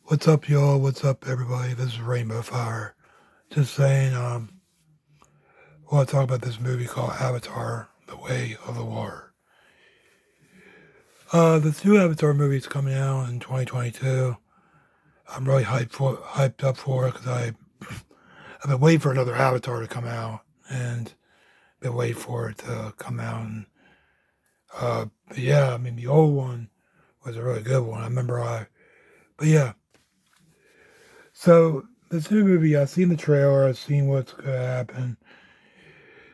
What's up, y'all? What's up, everybody? This is Rainbow Fire. Just saying, I want to talk about this movie called Avatar: The Way of the Water. The two Avatar movies coming out in 2022. I'm really hyped up for it because I've been waiting for another Avatar to come out and been waiting for it to come out. And but yeah, I mean the old one was a really good one. But yeah. So this new movie, I've seen the trailer, I've seen what's gonna happen.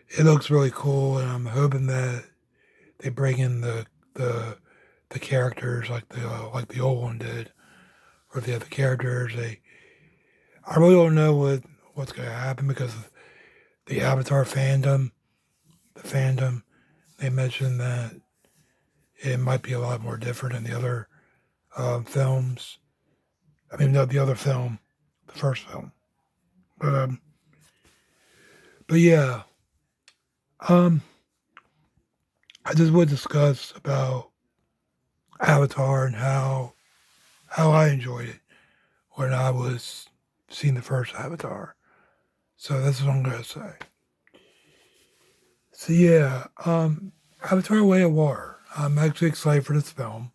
It looks really cool, and I'm hoping that they bring in the the characters like the old one did, or the other characters. I really don't know what's gonna happen because of the Avatar fandom. The fandom they mentioned that it might be a lot more different than the other films. I mean, the other film, the first film. But um, but yeah, um, I just would discuss about Avatar and how I enjoyed it when I was seeing the first Avatar. So that's what I'm gonna say. So yeah, Avatar: Way of Water. I'm actually excited for this film,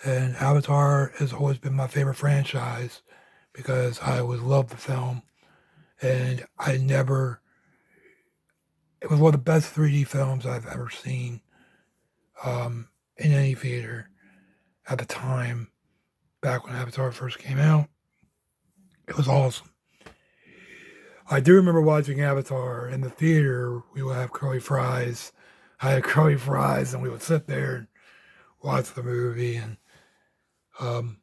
and Avatar has always been my favorite franchise because I always loved the film, and I never. It was one of the best 3D films I've ever seen in any theater at the time. Back when Avatar first came out, it was awesome. I do remember watching Avatar in the theater. We would have curly fries. I had curly fries, and we would sit there and watch the movie and um,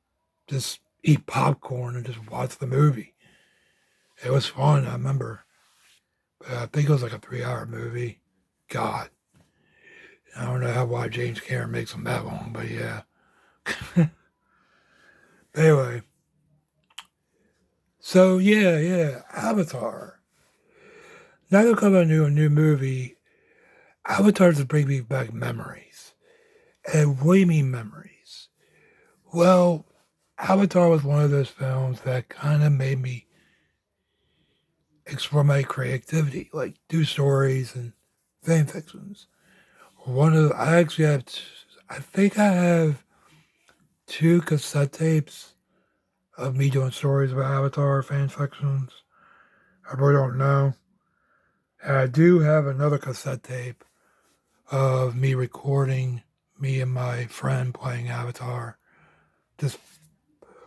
just eat popcorn and just watch the movie. It was fun, I remember. But I think it was like a 3 hour movie. God, I don't know why James Cameron makes them that long, but yeah. Anyway, so yeah, Avatar. Now they're coming to a new movie. Avatar to bring me back memories. And what do you mean memories? Well, Avatar was one of those films that kind of made me explore my creativity, like do stories and fan fictions. I actually have, I think I have two cassette tapes of me doing stories about Avatar fan fictions. I really don't know. And I do have another cassette tape of me recording me and my friend playing Avatar, just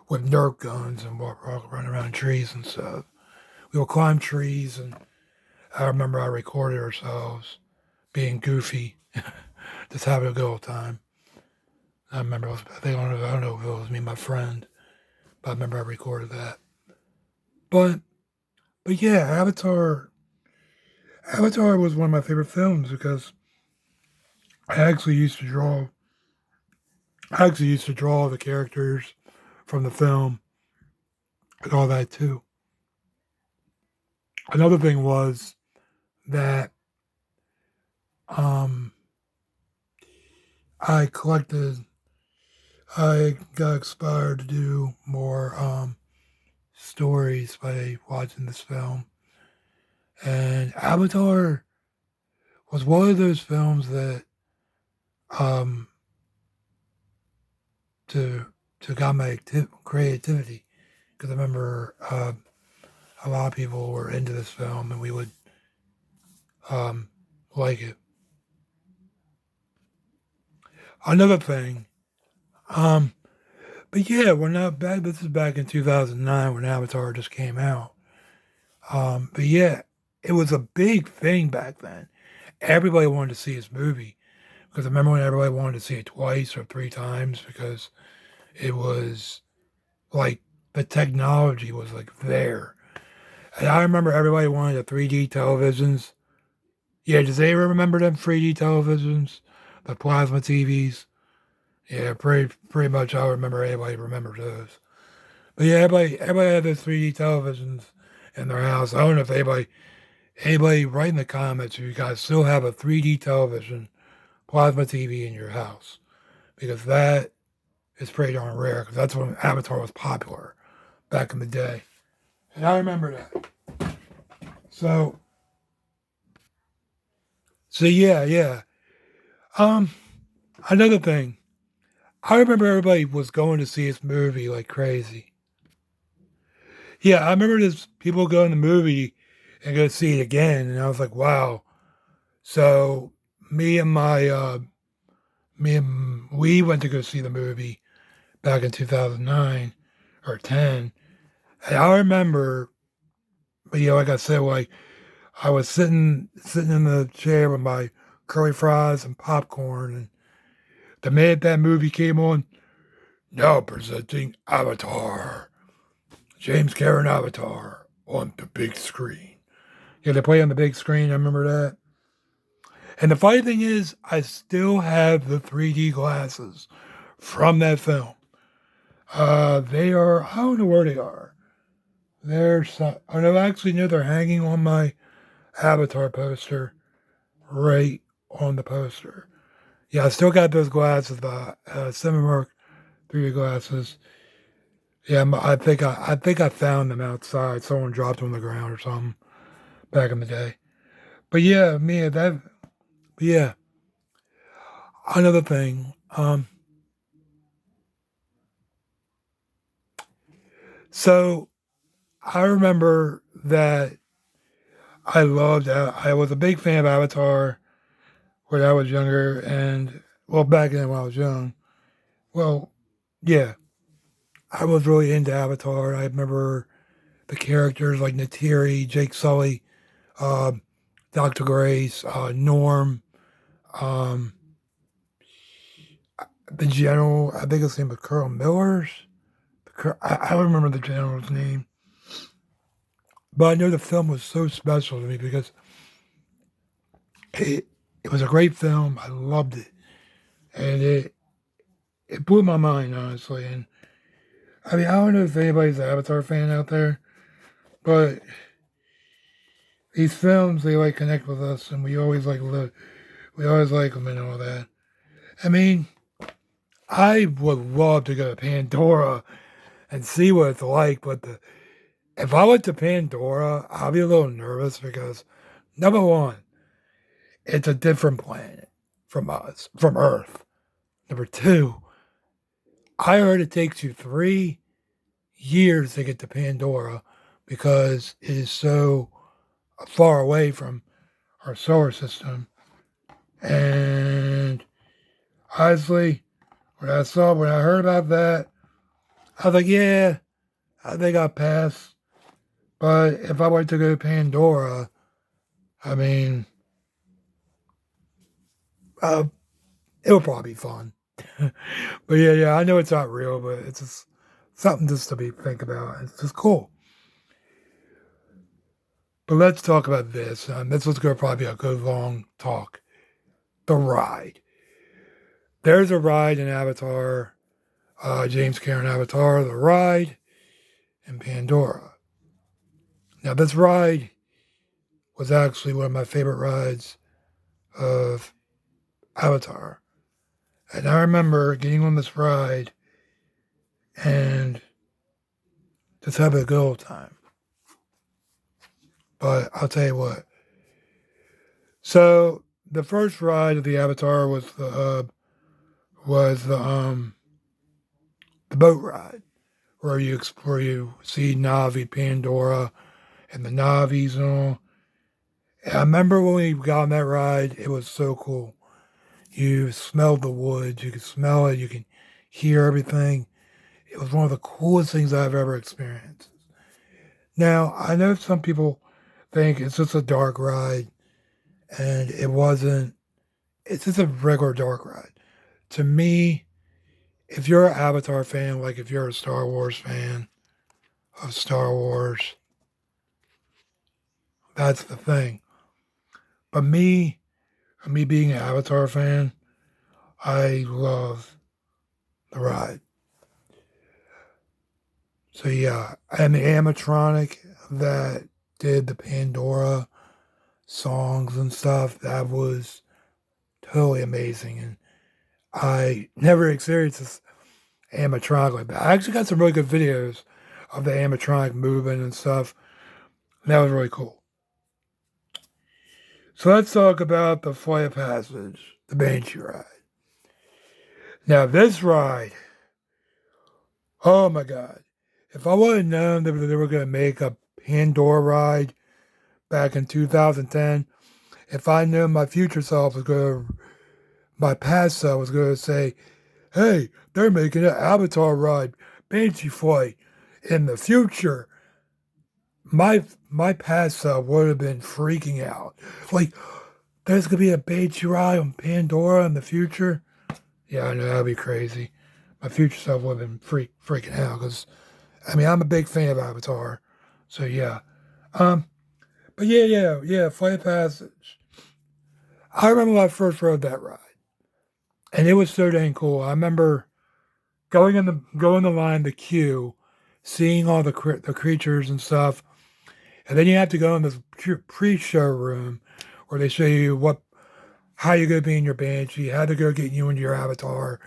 with Nerf guns and running around trees and stuff. We would climb trees, and I remember I recorded ourselves being goofy, just having a good old time. I remember, I don't know if it was me and my friend, but I remember I recorded that. But, but yeah, Avatar was one of my favorite films because I actually used to draw, I actually used to draw the characters from the film and all that too. Another thing was that um, I collected, I got inspired to do more stories by watching this film. And Avatar was one of those films that um, to got my creativity because I remember a lot of people were into this film and we would um, like it. Another thing, um, but yeah, we're not back. This is back in 2009 when Avatar just came out. But yeah, it was a big thing back then. Everybody wanted to see this movie because I remember when everybody wanted to see it twice or three times because it was like the technology was like there. And I remember everybody wanted the 3D televisions. Yeah, does anyone remember them 3D televisions? The plasma TVs? Yeah, pretty much I remember everybody remembers those. But yeah, everybody had those 3D televisions in their house. I don't know if anybody write in the comments if you guys still have a 3D television, plasma TV in your house. Because is pretty darn rare because that's when Avatar was popular back in the day. And I remember that. So, so yeah, yeah. Um, Another thing, I remember everybody was going to see this movie like crazy. Yeah, I remember this people going to the movie and go see it again, and I was like, wow. So me and my me and we went to go see the movie back in 2009 or 10. And I remember, but like I said, like I was sitting in the chair with my curly fries and popcorn, and the minute that movie came on, now presenting Avatar, James Cameron Avatar on the big screen. Yeah, they play on the big screen. I remember that. And the funny thing is, I still have the 3D glasses from that film. They are, I don't know where they are. Oh no, actually, no, they're hanging on my Avatar poster, right on the poster. Yeah, I still got those glasses, the Cinemark 3D glasses. Yeah, I think I found them outside. Someone dropped them on the ground or something back in the day. But yeah, me that. But yeah, another thing. So I remember that I was a big fan of Avatar when I was younger, and well, back then when I was young. Well, yeah, I was really into Avatar. I remember the characters like Natiri, Jake Sully, uh, Dr. Grace, Norm, um, the general. I think his name was Colonel Millers. I don't remember the general's name, but I know the film was so special to me because it was a great film. I loved it, and it blew my mind honestly. And I mean, I don't know if anybody's an Avatar fan out there, but these films they like connect with us, and we always like them and all that. I mean, I would love to go to Pandora and see what it's like, but if I went to Pandora, I'd be a little nervous because number one, it's a different planet from us, from Earth. Number two, I heard it takes you 3 years to get to Pandora because it is so far away from our solar system. And honestly, when I heard about that, I was like, yeah, I think I'll pass. But if I were to go to Pandora, I mean, uh, it would probably be fun. But yeah, I know it's not real, but it's just something just to be think about. It's just cool. But let's talk about this. This was going to probably be a good long talk. The ride. There's a ride in Avatar, James Cameron Avatar, the ride in Pandora. Now, this ride was actually one of my favorite rides of Avatar. And I remember getting on this ride and just having a good old time. But I'll tell you what. So the first ride of the Avatar was the boat ride where you see Navi, Pandora, and the Navis and all. And I remember when we got on that ride, it was so cool. You smelled the woods, you could smell it, you can hear everything. It was one of the coolest things I've ever experienced. Now, I know some people think it's just a dark ride, and it wasn't. It's just a regular dark ride. To me, if you're an Avatar fan, like if you're a Star Wars fan of Star Wars, that's the thing. But me being an Avatar fan, I love the ride. So yeah, and the animatronic that did the Pandora songs and stuff, that was totally amazing. And I never experienced this animatronic like that. I actually got some really good videos of the animatronic moving and stuff. And that was really cool. So let's talk about the Flight of Passage, the Banshee ride. Now this ride, oh my God. If I would have known that they were going to make a Pandora ride back in 2010, if I knew my future self was going to, my past self was going to say, hey, they're making an Avatar ride, Banshee Flight in the future, my past self would have been freaking out. Like, there's going to be a Banshee ride on Pandora in the future? Yeah, I know, that'd be crazy. My future self would have been freaking out because, I mean, I'm a big fan of Avatar. So, yeah. Um, but yeah, Flight of Passage. I remember when I first rode that ride. And it was so dang cool. I remember going in the line, the queue, seeing all the creatures and stuff, and then you have to go in this pre-show room where they show you how you're gonna be in your Banshee, how to go get you into your avatar,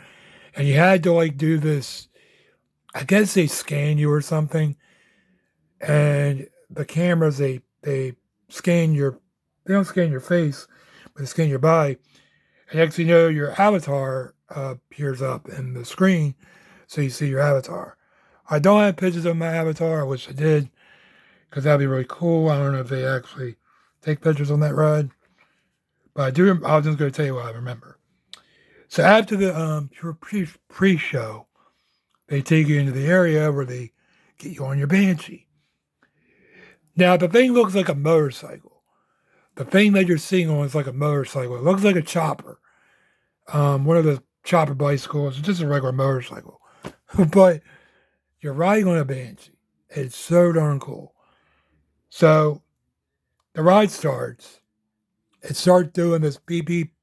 and you had to like do this. I guess they scan you or something, and the cameras they scan your they don't scan your face, but they scan your body, and next thing you know, your avatar appears up in the screen, so you see your avatar. I don't have pictures of my avatar. I wish I did, because that'd be really cool. I don't know if they actually take pictures on that ride, but I do. I was just going to tell you what I remember. So after the pre-show, they take you into the area where they get you on your Banshee. Now the thing looks like a motorcycle. The thing that you're seeing on is like a motorcycle. It looks like a chopper. One of the chopper bicycles. It's just a regular motorcycle. But you're riding on a Banshee. It's so darn cool. So the ride starts. It starts doing this beep beep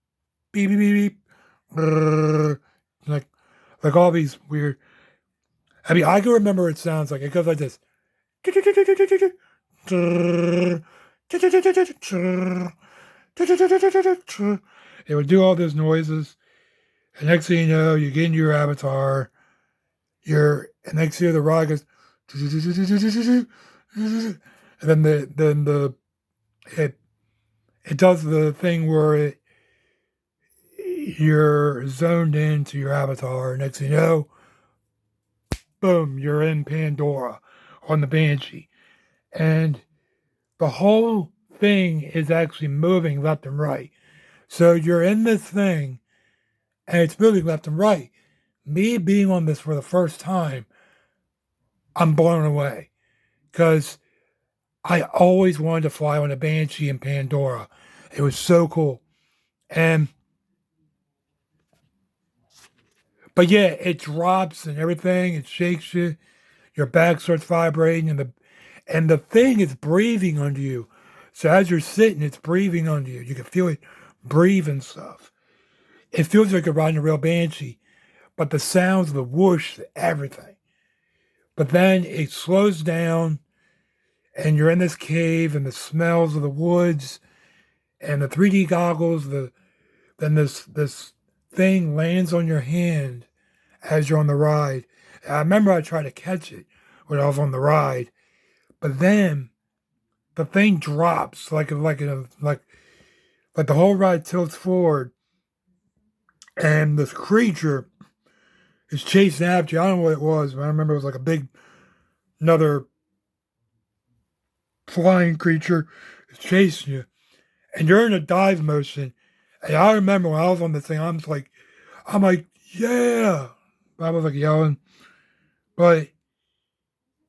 beep beep beep beep. Brrr, like all these weird. I mean, I can remember what it sounds like. It goes like this. It would do all those noises. And next thing you know, you get into your avatar. And next thing you know, the ride goes. And then it does the thing where you're zoned into your avatar. Next thing you know, boom, you're in Pandora on the Banshee. And the whole thing is actually moving left and right. So you're in this thing and it's moving left and right. Me being on this for the first time, I'm blown away because I always wanted to fly on a Banshee in Pandora. It was so cool. But yeah, it drops and everything. It shakes you. Your back starts vibrating, and the thing is breathing under you. So as you're sitting, it's breathing under you. You can feel it breathe and stuff. It feels like you're riding a real Banshee, but the sounds, the whoosh, everything. But then it slows down, and you're in this cave, and the smells of the woods, and the 3D goggles. Then this thing lands on your hand as you're on the ride. And I remember I tried to catch it when I was on the ride, but then the thing drops like the whole ride tilts forward, and this creature is chasing after you. I don't know what it was, but I remember it was like another flying creature is chasing you, and you're in a dive motion. And I remember when I was on the thing, I'm like, yeah. I was like yelling. But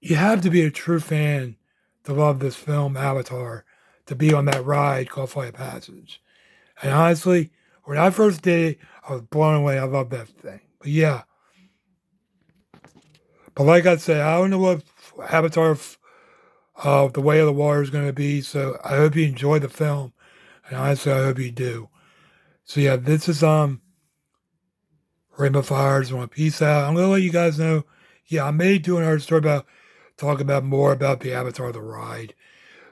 you have to be a true fan to love this film, Avatar, to be on that ride called Flight of Passage. And honestly, when I first did it, I was blown away. I love that thing. But yeah. But like I said, I don't know what Avatar The Way of the Water is going to be. So I hope you enjoy the film. And honestly, I hope you do. So yeah, this is Rainbow Fires. I want to peace out. I'm gonna let you guys know. Yeah, I may do another story talk about more about the Avatar the ride.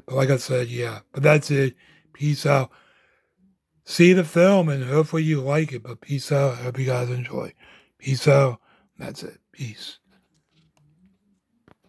But like I said, yeah. But that's it. Peace out. See the film and hopefully you like it. But peace out. I hope you guys enjoy. Peace out. That's it. Peace.